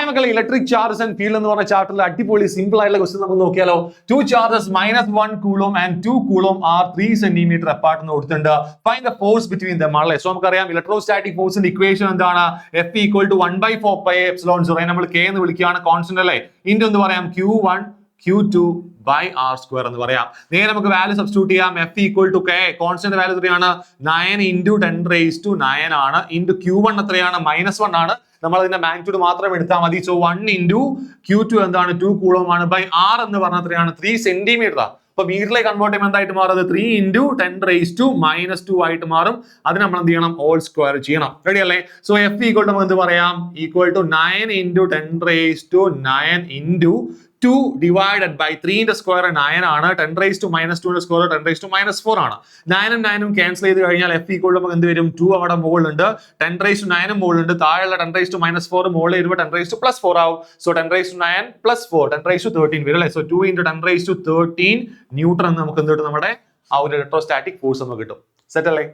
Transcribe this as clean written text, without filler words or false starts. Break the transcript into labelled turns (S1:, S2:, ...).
S1: മക്കളെ electric charges and field എന്ന് പറഞ്ഞ ചാപ്റ്ററിൽ അടിപൊളി സിമ്പിൾ ആയിട്ടുള്ള ക്വസ്റ്റ്യൻ നമുക്ക് നോക്കിയാലോ. 2 charges -1 coulomb and 2 coulomb are 3 centimeter apart എന്ന് കൊടുത്തിട്ടുണ്ട്. Find the force between them ആണല്ലേ. സോ നമുക്കറിയാം ഇലക്ട്രോസ്റ്റാറ്റിക് ഫോഴ്സിന്റെ ഇക്വേഷൻ എന്താണ്? F = 1/4πε0. നമ്മൾ K എന്ന് വിളിക്കുകയാണ് കോൺസ്റ്റന്റ് അല്ലേ. ഇൻറ്റു എന്ന് പറയാം Q1 Q2 r² എന്ന് പറയാം. നേരെ നമുക്ക് വാല്യൂ സബ്സ്റ്റിറ്റ്യൂട്ട് ചെയ്യാം. F = K, കോൺസ്റ്റന്റ് വാല്യൂ എത്രയാണ്? 9 × 10⁻⁹ ആണ്. ഇൻറ്റു Q1 എത്രയാണ്? -1 ആണ്. നമ്മൾ അതിന്റെ മാഗ്നിറ്റ്യൂഡ് മാത്രം എടുത്താൽ മതി. സോ 1 × Q2 എന്താണ്? 2 കൂളോം ആണ്. ബൈ r എന്ന് പറഞ്ഞാൽ എത്രയാണ്? 3 സെന്റിമീറ്റർ. അപ്പൊ മീറ്ററിലേക്ക് കൺവേർട്ട് ചെയ്യുമ്പോൾ എന്തായിട്ട് മാറും? 3 × 10⁻² ആയിട്ട് മാറും. അത് നമ്മൾ എന്ത് ചെയ്യണം? ഹോൾ സ്ക്വയർ ചെയ്യണം. റെഡി അല്ലേ? സോ F = നമുക്ക് എന്ത് പറയാം? = 9 × 10⁻⁹ × 2 divided by 3 ന്റെ സ്ക്വയർ 9 ആണ്. 10⁻² ന്റെ സ്ക്വയർ 10⁻⁴ ആണ്. 9 ഉം 9 ഉം ക്യാൻസൽ ചെയ്ത് കഴിഞ്ഞാൽ F = നമുക്ക് എന്ത് വരും? 2 അവിടെ മുകളിലുണ്ട്, 10⁻⁹ ഉം മുകളിലുണ്ട്, താഴെയുള്ള 10⁻⁴ മുകളിൽ വരുമ്പോൾ 10⁻+4 ആവും. സോ 10⁻⁹ + 4 10⁻13 വരും അല്ലേ. സോ 2 × 10⁻13 ന്യൂട്ടൺ എന്ന് നമുക്ക് എന്ത് കിട്ടും? നമ്മുടെ ആ ഒരു ഇലക്ട്രോസ്റ്റാറ്റിക് ഫോഴ്സ് നമുക്ക് കിട്ടും. സെറ്റ് അല്ലേ?